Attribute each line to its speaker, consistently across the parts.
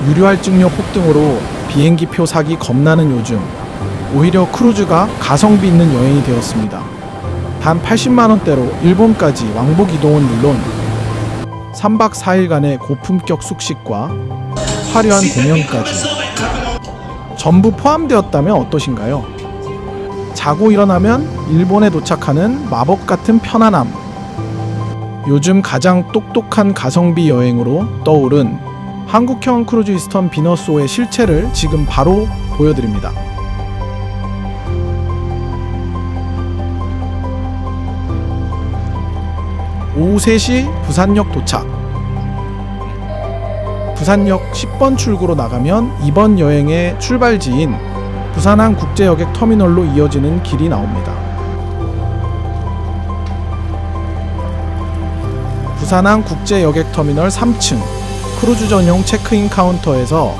Speaker 1: 유류할증료 폭등으로 비행기표 사기 겁나는 요즘, 오히려 크루즈가 가성비 있는 여행이 되었습니다. 단 80만원대로 일본까지 왕복 이동은 물론 3박 4일간의 고품격 숙식과 화려한 공연까지 전부 포함되었다면 어떠신가요? 자고 일어나면 일본에 도착하는 마법 같은 편안함. 요즘 가장 똑똑한 가성비 여행으로 떠오른 한국형 크루즈 이스턴 비너스호의 실체를 지금 바로 보여드립니다. 오후 3시 부산역 도착. 부산역 10번 출구로 나가면 이번 여행의 출발지인 부산항 국제여객 터미널로 이어지는 길이 나옵니다. 부산항 국제여객 터미널 3층 크루즈 전용 체크인 카운터에서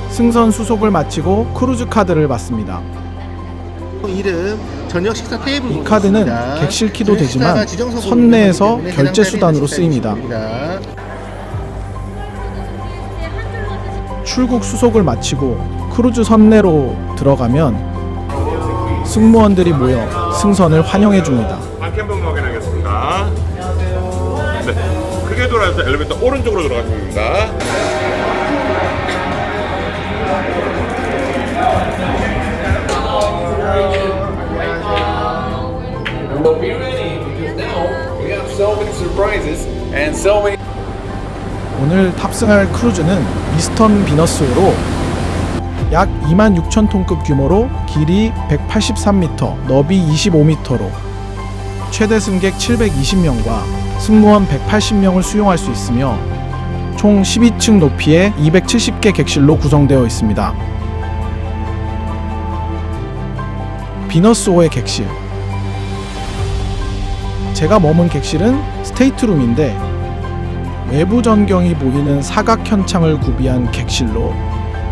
Speaker 1: 승선 수속을 마치고 크루즈 카드를 받습니다.
Speaker 2: 이름 저녁 식사 테이블
Speaker 1: 이 카드는 객실 키도 되지만 선내에서 결제 수단으로 쓰입니다. 출국 수속을 마치고 크루즈 선내로 들어가면 승무원들이 모여 승선을 환영해 줍니다.
Speaker 3: 한캔병 확인하겠습니다. 네, 크게 돌아서 엘리베이터 오른쪽으로 들어가십니다.
Speaker 4: But be ready because now we have so many surprises and so many.
Speaker 1: 오늘 탑승할 크루즈는 이스턴 비너스호로 약 26,000톤급 규모로 길이 183m, 너비 25m로 최대 승객 720명과 승무원 180명을 수용할 수 있으며 총 12층 높이의 270개 객실로 구성되어 있습니다. 비너스호의 객실. 제가 머문 객실은 스테이트룸인데 외부 전경이 보이는 사각형 창을 구비한 객실로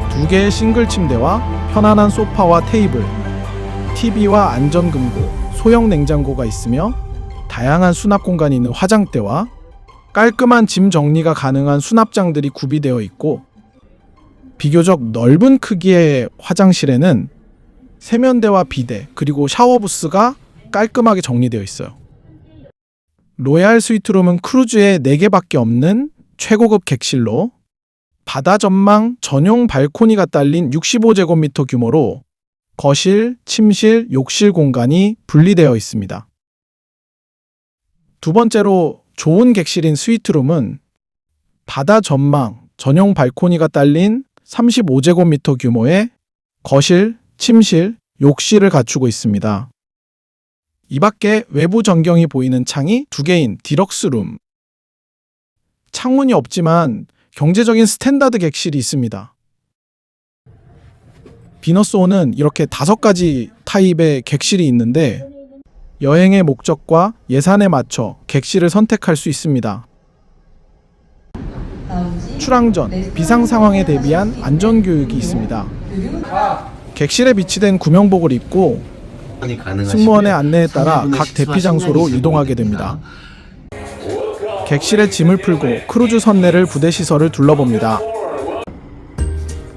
Speaker 1: 2개의 싱글 침대와 편안한 소파와 테이블, TV와 안전금고, 소형 냉장고가 있으며 다양한 수납 공간이 있는 화장대와 깔끔한 짐 정리가 가능한 수납장들이 구비되어 있고 비교적 넓은 크기의 화장실에는 세면대와 비데 그리고 샤워 부스가 깔끔하게 정리되어 있어요. 로얄 스위트룸은 크루즈에 4개밖에 없는 최고급 객실로 바다 전망 전용 발코니가 딸린 65제곱미터 규모로 거실, 침실, 욕실 공간이 분리되어 있습니다. 두 번째로 좋은 객실인 스위트룸은 바다 전망 전용 발코니가 딸린 35제곱미터 규모의 거실, 침실, 욕실을 갖추고 있습니다. 이 밖에 외부 전경이 보이는 창이 2개인 디럭스룸. 창문이 없지만 경제적인 스탠다드 객실이 있습니다. 비너스호는 이렇게 5가지 타입의 객실이 있는데 여행의 목적과 예산에 맞춰 객실을 선택할 수 있습니다. 출항 전 비상 상황에 대비한 안전 교육이 있습니다. 객실에 비치된 구명복을 입고 승무원의 안내에 따라 각 대피 장소로 이동하게 됩니다. 객실에 짐을 풀고 크루즈 선내를 부대 시설을 둘러봅니다.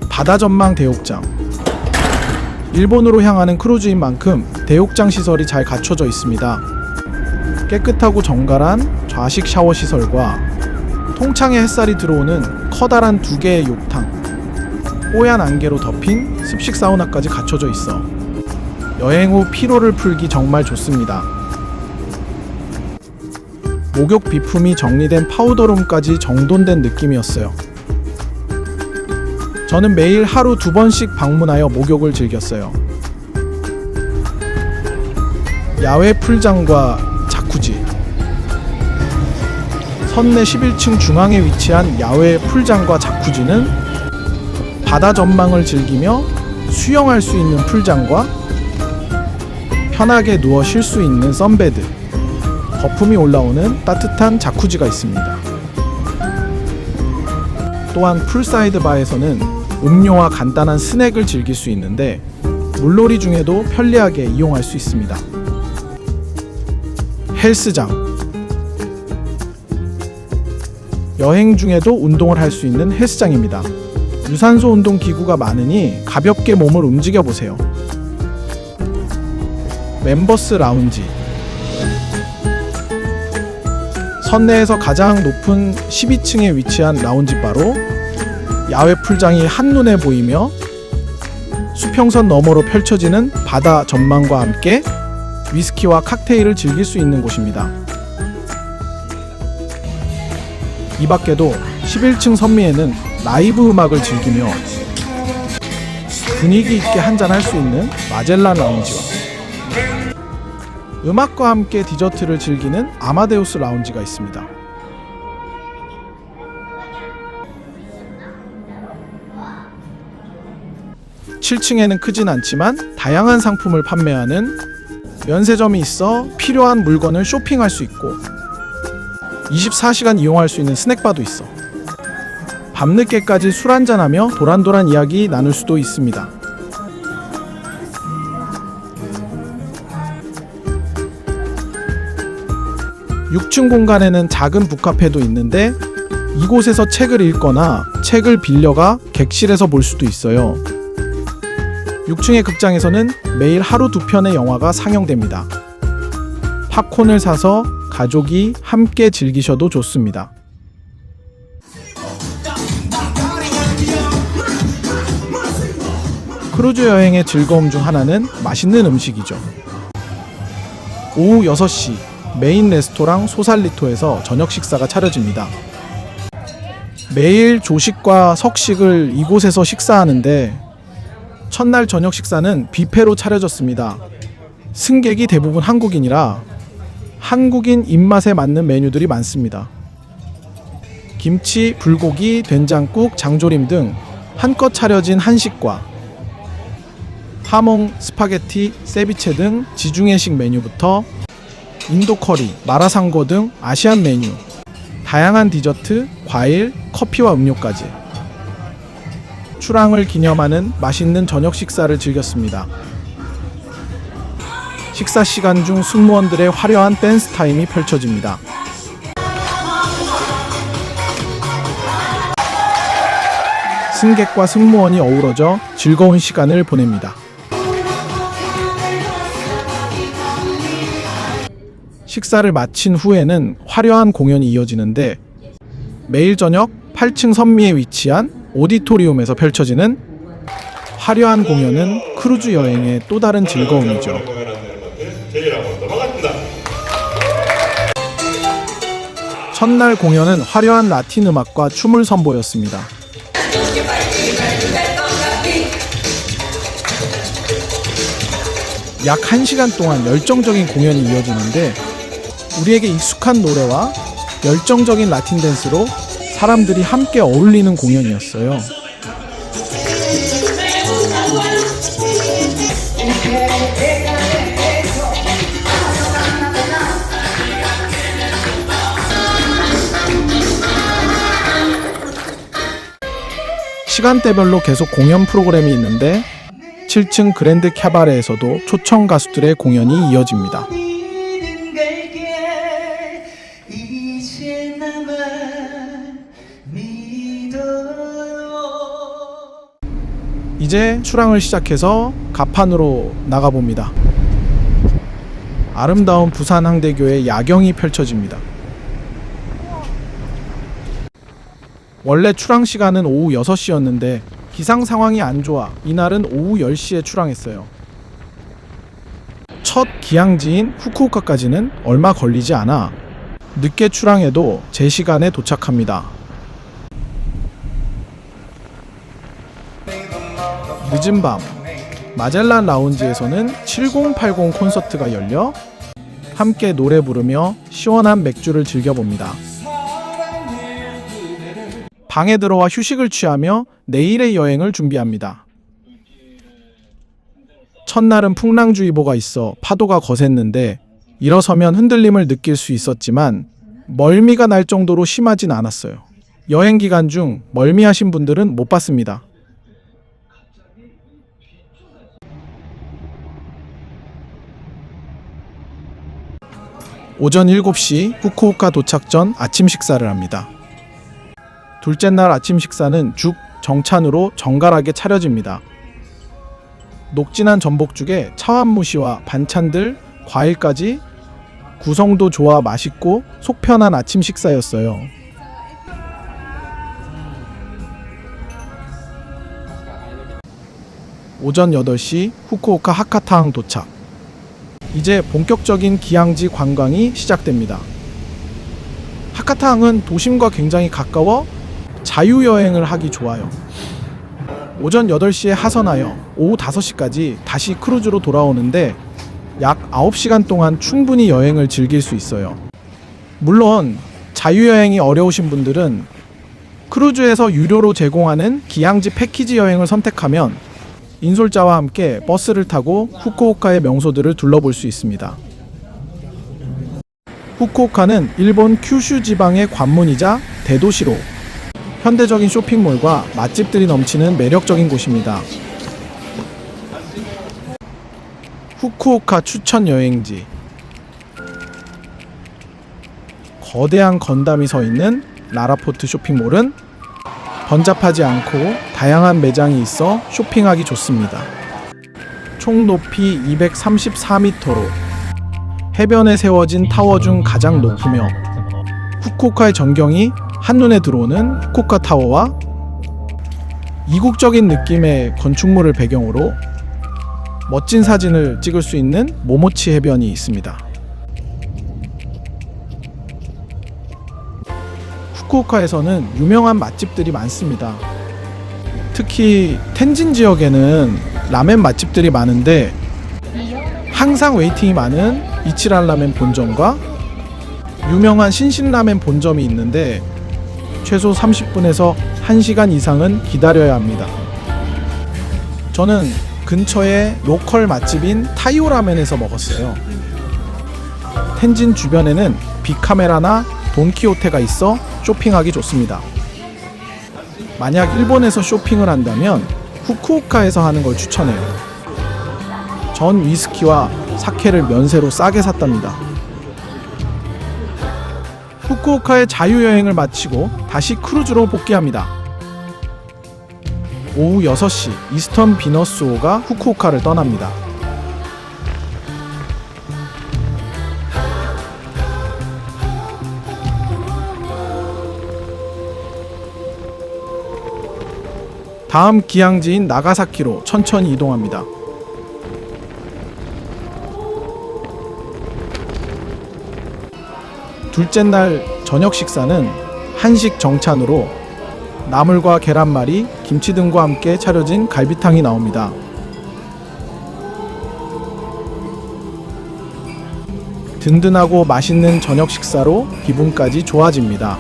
Speaker 1: 바다 전망 대욕장. 일본으로 향하는 크루즈인 만큼 대욕장 시설이 잘 갖춰져 있습니다. 깨끗하고 정갈한 좌식 샤워 시설과 통창에 햇살이 들어오는 커다란 2개의 욕탕, 뽀얀 안개로 덮인 습식 사우나까지 갖춰져 있어 여행 후 피로를 풀기 정말 좋습니다. 목욕 비품이 정리된 파우더룸까지 정돈된 느낌이었어요. 저는 매일 하루 2번씩 방문하여 목욕을 즐겼어요. 야외 풀장과 자쿠지. 선내 11층 중앙에 위치한 야외 풀장과 자쿠지는 바다 전망을 즐기며 수영할 수 있는 풀장과 편하게 누워 쉴 수 있는 선베드, 거품이 올라오는 따뜻한 자쿠지가 있습니다. 또한 풀사이드 바에서는 음료와 간단한 스낵을 즐길 수 있는데 물놀이 중에도 편리하게 이용할 수 있습니다. 헬스장. 여행 중에도 운동을 할 수 있는 헬스장입니다. 유산소 운동 기구가 많으니 가볍게 몸을 움직여 보세요. 멤버스 라운지. 선내에서 가장 높은 12층에 위치한 라운지 바로 야외 풀장이 한눈에 보이며 수평선 너머로 펼쳐지는 바다 전망과 함께 위스키와 칵테일을 즐길 수 있는 곳입니다. 이 밖에도 11층 선미에는 라이브 음악을 즐기며 분위기 있게 한잔할 수 있는 마젤란 라운지와 음악과 함께 디저트를 즐기는 아마데우스 라운지가 있습니다. (7층에는) 크진 않지만 다양한 상품을 판매하는 면세점이 있어 필요한 물건을 쇼핑할 수 있고 24시간 이용할 수 있는 스낵바도 있어 밤늦게까지 술 한잔하며 도란도란 이야기 나눌 수도 있습니다. (6층) 공간에는 작은 북카페도 있는데 이곳에서 책을 읽거나 책을 빌려가 객실에서 볼 수도 있어요. 6층의 극장에서는 매일 하루 2편의 영화가 상영됩니다. 팝콘을 사서 가족이 함께 즐기셔도 좋습니다. 크루즈 여행의 즐거움 중 하나는 맛있는 음식이죠. 오후 6시 메인 레스토랑 소살리토에서 저녁 식사가 차려집니다. 매일 조식과 석식을 이곳에서 식사하는데 첫날 저녁 식사는 뷔페로 차려졌습니다. 승객이 대부분 한국인이라 한국인 입맛에 맞는 메뉴들이 많습니다. 김치, 불고기, 된장국, 장조림 등 한껏 차려진 한식과 하몽, 스파게티, 세비체 등 지중해식 메뉴부터 인도 커리, 마라상고 등 아시안 메뉴, 다양한 디저트, 과일, 커피와 음료까지 출항을 기념하는 맛있는 저녁 식사를 즐겼습니다. 식사 시간 중 승무원들의 화려한 댄스 타임이 펼쳐집니다. 승객과 승무원이 어우러져 즐거운 시간을 보냅니다. 식사를 마친 후에는 화려한 공연이 이어지는데 매일 저녁 8층 선미에 위치한 오디토리움에서 펼쳐지는 화려한 공연은 크루즈 여행의 또 다른 즐거움이죠. 첫날 공연은 화려한 라틴 음악과 춤을 선보였습니다. 약 1시간 동안 열정적인 공연이 이어지는데 우리에게 익숙한 노래와 열정적인 라틴 댄스로 사람들이 함께 어울리는 공연이었어요. 시간대별로 계속 공연 프로그램이 있는데 7층 그랜드 캐바레에서도 초청 가수들의 공연이 이어집니다. 이제 출항을 시작해서 가판으로 나가봅니다. 아름다운 부산 항대교의 야경이 펼쳐집니다. 원래 출항 시간은 오후 6시였는데 기상 상황이 안 좋아 이날은 오후 10시에 출항했어요. 첫 기항지인 후쿠오카까지는 얼마 걸리지 않아 늦게 출항해도 제 시간에 도착합니다. 늦은 밤 마젤란 라운지에서는 7080 콘서트가 열려 함께 노래 부르며 시원한 맥주를 즐겨봅니다. 방에 들어와 휴식을 취하며 내일의 여행을 준비합니다. 첫날은 풍랑주의보가 있어 파도가 거셌는데 일어서면 흔들림을 느낄 수 있었지만 멀미가 날 정도로 심하진 않았어요. 여행 기간 중 멀미하신 분들은 못 봤습니다. 오전 7시 후쿠오카 도착 전 아침 식사를 합니다. 둘째 날 아침 식사는 죽, 정찬으로 정갈하게 차려집니다. 녹진한 전복죽에 차완무시와 반찬들, 과일까지 구성도 좋아 맛있고 속 편한 아침 식사였어요. 오전 8시 후쿠오카 하카타항 도착. 이제 본격적인 기항지 관광이 시작됩니다. 하카타항은 도심과 굉장히 가까워 자유여행을 하기 좋아요. 오전 8시에 하선하여 오후 5시까지 다시 크루즈로 돌아오는데 약 9시간 동안 충분히 여행을 즐길 수 있어요. 물론 자유여행이 어려우신 분들은 크루즈에서 유료로 제공하는 기항지 패키지 여행을 선택하면 인솔자와 함께 버스를 타고 후쿠오카의 명소들을 둘러볼 수 있습니다. 후쿠오카는 일본 큐슈 지방의 관문이자 대도시로 현대적인 쇼핑몰과 맛집들이 넘치는 매력적인 곳입니다. 후쿠오카 추천 여행지. 거대한 건담이 서 있는 라라포트 쇼핑몰은 번잡하지 않고 다양한 매장이 있어 쇼핑하기 좋습니다. 총 높이 234m로 해변에 세워진 타워 중 가장 높으며 후쿠오카의 전경이 한눈에 들어오는 후쿠오카 타워와 이국적인 느낌의 건축물을 배경으로 멋진 사진을 찍을 수 있는 모모치 해변이 있습니다. 후쿠오카에서는 유명한 맛집들이 많습니다. 특히 텐진 지역에는 라멘 맛집들이 많은데 항상 웨이팅이 많은 이치란 라멘 본점과 유명한 신신라멘 본점이 있는데 최소 30분에서 1시간 이상은 기다려야 합니다. 저는 근처에 로컬 맛집인 타이오라멘에서 먹었어요. 텐진 주변에는 빅카메라나 돈키호테가 있어 쇼핑하기 좋습니다. 만약 일본에서 쇼핑을 한다면 후쿠오카에서 하는 걸 추천해요. 전 위스키와 사케를 면세로 싸게 샀답니다. 후쿠오카의 자유여행을 마치고 다시 크루즈로 복귀합니다. 오후 6시 이스턴 비너스호가 후쿠오카를 떠납니다. 다음 기항지인 나가사키로 천천히 이동합니다. 둘째 날 저녁 식사는 한식 정찬으로 나물과 계란말이, 김치 등과 함께 차려진 갈비탕이 나옵니다. 든든하고 맛있는 저녁 식사로 기분까지 좋아집니다.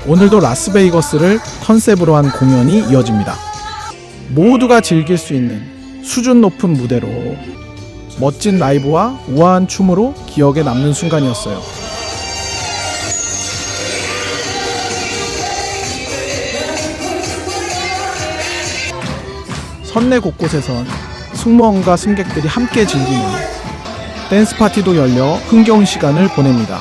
Speaker 1: 오늘도 라스베이거스를 컨셉으로 한 공연이 이어집니다. 모두가 즐길 수 있는 수준 높은 무대로 멋진 라이브와 우아한 춤으로 기억에 남는 순간이었어요. 선내 곳곳에선 승무원과 승객들이 함께 즐기는 댄스 파티도 열려 흥겨운 시간을 보냅니다.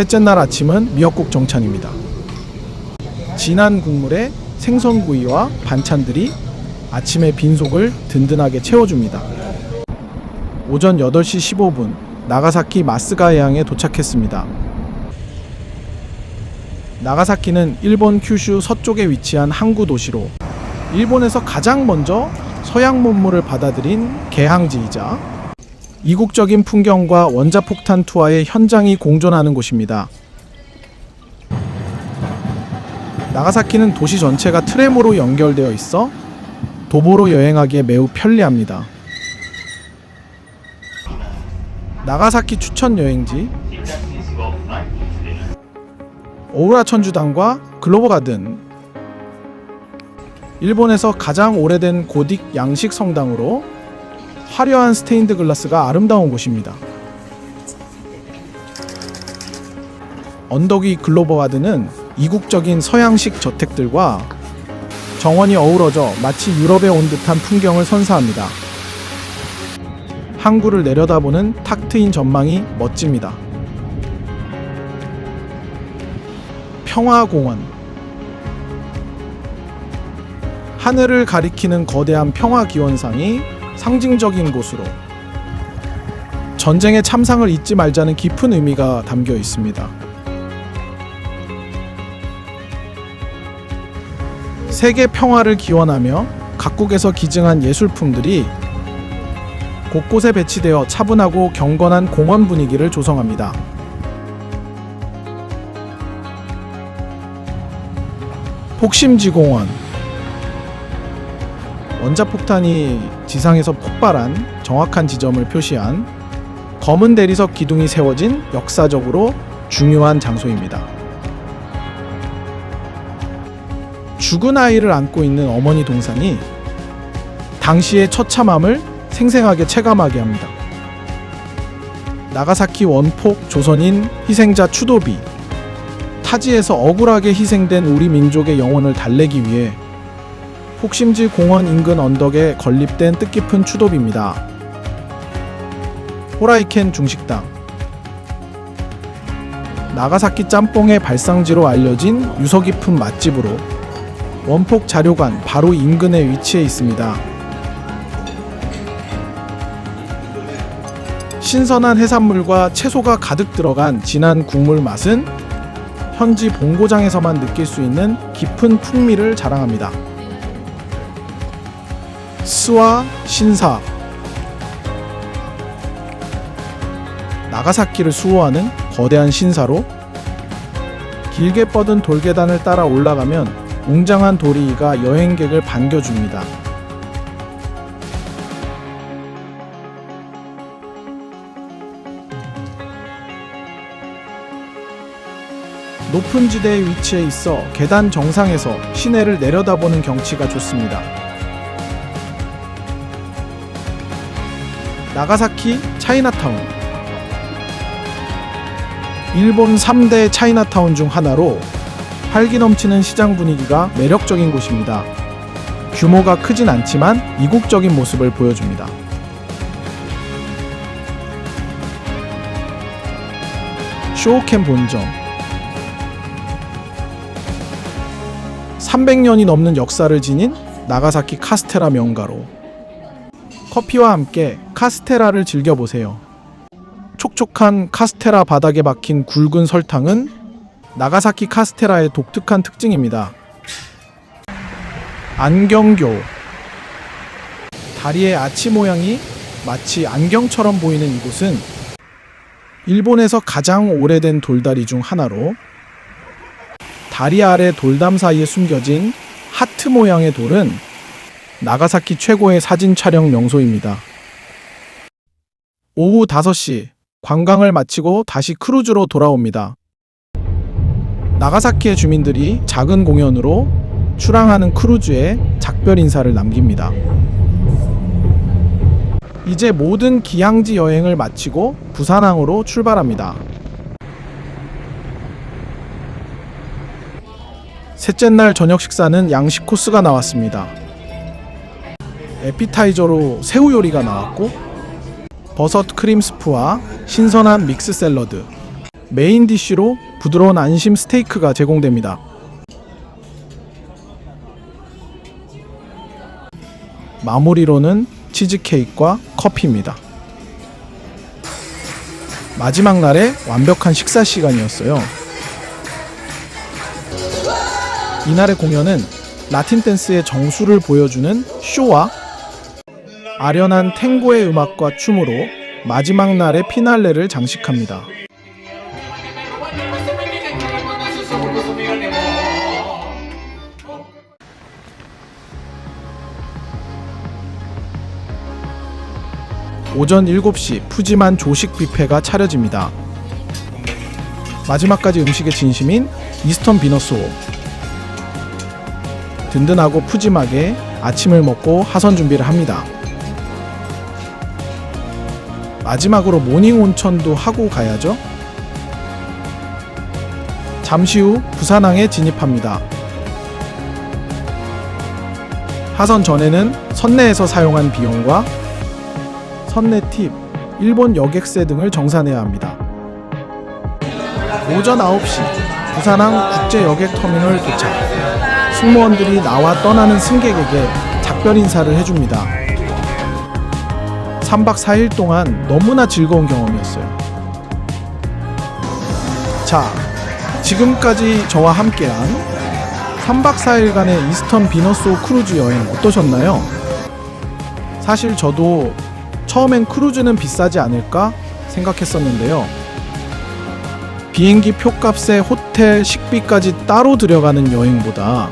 Speaker 1: 셋째 날 아침은 미역국 정찬입니다. 진한 국물에 생선구이와 반찬들이 아침의 빈속을 든든하게 채워줍니다. 오전 8시 15분 나가사키 마스가해항에 도착했습니다. 나가사키는 일본 큐슈 서쪽에 위치한 항구 도시로 일본에서 가장 먼저 서양 문물을 받아들인 개항지이자 이국적인 풍경과 원자폭탄 투하의 현장이 공존하는 곳입니다. 나가사키는 도시 전체가 트램으로 연결되어 있어 도보로 여행하기에 매우 편리합니다. 나가사키 추천 여행지 오우라 천주당과 글로버 가든. 일본에서 가장 오래된 고딕 양식 성당으로 화려한 스테인드 글라스가 아름다운 곳입니다. 언덕 위 글로버와드는 이국적인 서양식 저택들과 정원이 어우러져 마치 유럽에 온 듯한 풍경을 선사합니다. 항구를 내려다보는 탁 트인 전망이 멋집니다. 평화공원. 하늘을 가리키는 거대한 평화기원상이 상징적인 곳으로 전쟁의 참상을 잊지 말자는 깊은 의미가 담겨 있습니다. 세계 평화를 기원하며 각국에서 기증한 예술품들이 곳곳에 배치되어 차분하고 경건한 공원 분위기를 조성합니다. 폭심지공원. 원자폭탄이 지상에서 폭발한 정확한 지점을 표시한 검은 대리석 기둥이 세워진 역사적으로 중요한 장소입니다. 죽은 아이를 안고 있는 어머니 동상이 당시의 처참함을 생생하게 체감하게 합니다. 나가사키 원폭 조선인 희생자 추도비. 타지에서 억울하게 희생된 우리 민족의 영혼을 달래기 위해 폭심지 공원 인근 언덕에 건립된 뜻깊은 추도비입니다. 호라이켄 중식당. 나가사키 짬뽕의 발상지로 알려진 유서 깊은 맛집으로 원폭 자료관 바로 인근에 위치해 있습니다. 신선한 해산물과 채소가 가득 들어간 진한 국물 맛은 현지 본고장에서만 느낄 수 있는 깊은 풍미를 자랑합니다. 스와 신사. 나가사키를 수호하는 거대한 신사로 길게 뻗은 돌계단을 따라 올라가면 웅장한 도리가 여행객을 반겨줍니다. 높은 지대에 위치해 있어 계단 정상에서 시내를 내려다보는 경치가 좋습니다. 나가사키 차이나타운. 일본 3대 차이나타운 중 하나로 활기 넘치는 시장 분위기가 매력적인 곳입니다. 규모가 크진 않지만 이국적인 모습을 보여줍니다. 쇼오켄 본점. 300년이 넘는 역사를 지닌 나가사키 카스테라 명가로 커피와 함께 카스테라를 즐겨보세요. 촉촉한 카스테라 바닥에 박힌 굵은 설탕은 나가사키 카스테라의 독특한 특징입니다. 안경교. 다리의 아치 모양이 마치 안경처럼 보이는 이곳은 일본에서 가장 오래된 돌다리 중 하나로 다리 아래 돌담 사이에 숨겨진 하트 모양의 돌은 나가사키 최고의 사진 촬영 명소입니다. 오후 5시 관광을 마치고 다시 크루즈로 돌아옵니다. 나가사키의 주민들이 작은 공연으로 출항하는 크루즈에 작별 인사를 남깁니다. 이제 모든 기항지 여행을 마치고 부산항으로 출발합니다. 셋째 날 저녁 식사는 양식 코스가 나왔습니다. 에피타이저로 새우 요리가 나왔고 버섯 크림 스프와 신선한 믹스 샐러드, 메인 디쉬로 부드러운 안심 스테이크가 제공됩니다. 마무리로는 치즈케이크와 커피입니다. 마지막 날에 완벽한 식사 시간이었어요. 이날의 공연은 라틴 댄스의 정수를 보여주는 쇼와 아련한 탱고의 음악과 춤으로 마지막 날의 피날레를 장식합니다. 오전 7시 푸짐한 조식 뷔페가 차려집니다. 마지막까지 음식의 진심인 이스턴 비너스호. 든든하고 푸짐하게 아침을 먹고 하선 준비를 합니다. 마지막으로 모닝 온천도 하고 가야죠. 잠시 후 부산항에 진입합니다. 하선 전에는 선내에서 사용한 비용과 선내 팁, 일본 여객세 등을 정산해야 합니다. 오전 9시 부산항 국제여객터미널 도착. 승무원들이 나와 떠나는 승객에게 작별 인사를 해줍니다. 3박 4일 동안 너무나 즐거운 경험이었어요. 자, 지금까지 저와 함께한 3박 4일간의 이스턴 비너스호 크루즈 여행 어떠셨나요? 사실 저도 처음엔 크루즈는 비싸지 않을까 생각했었는데요. 비행기 표값에 호텔 식비까지 따로 들여가는 여행보다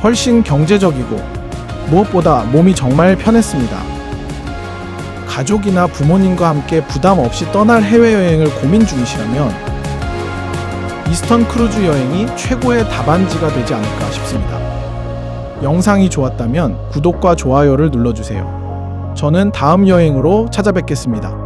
Speaker 1: 훨씬 경제적이고 무엇보다 몸이 정말 편했습니다. 가족이나 부모님과 함께 부담 없이 떠날 해외여행을 고민 중이시라면 이스턴 크루즈 여행이 최고의 답안지가 되지 않을까 싶습니다. 영상이 좋았다면 구독과 좋아요를 눌러주세요. 저는 다음 여행으로 찾아뵙겠습니다.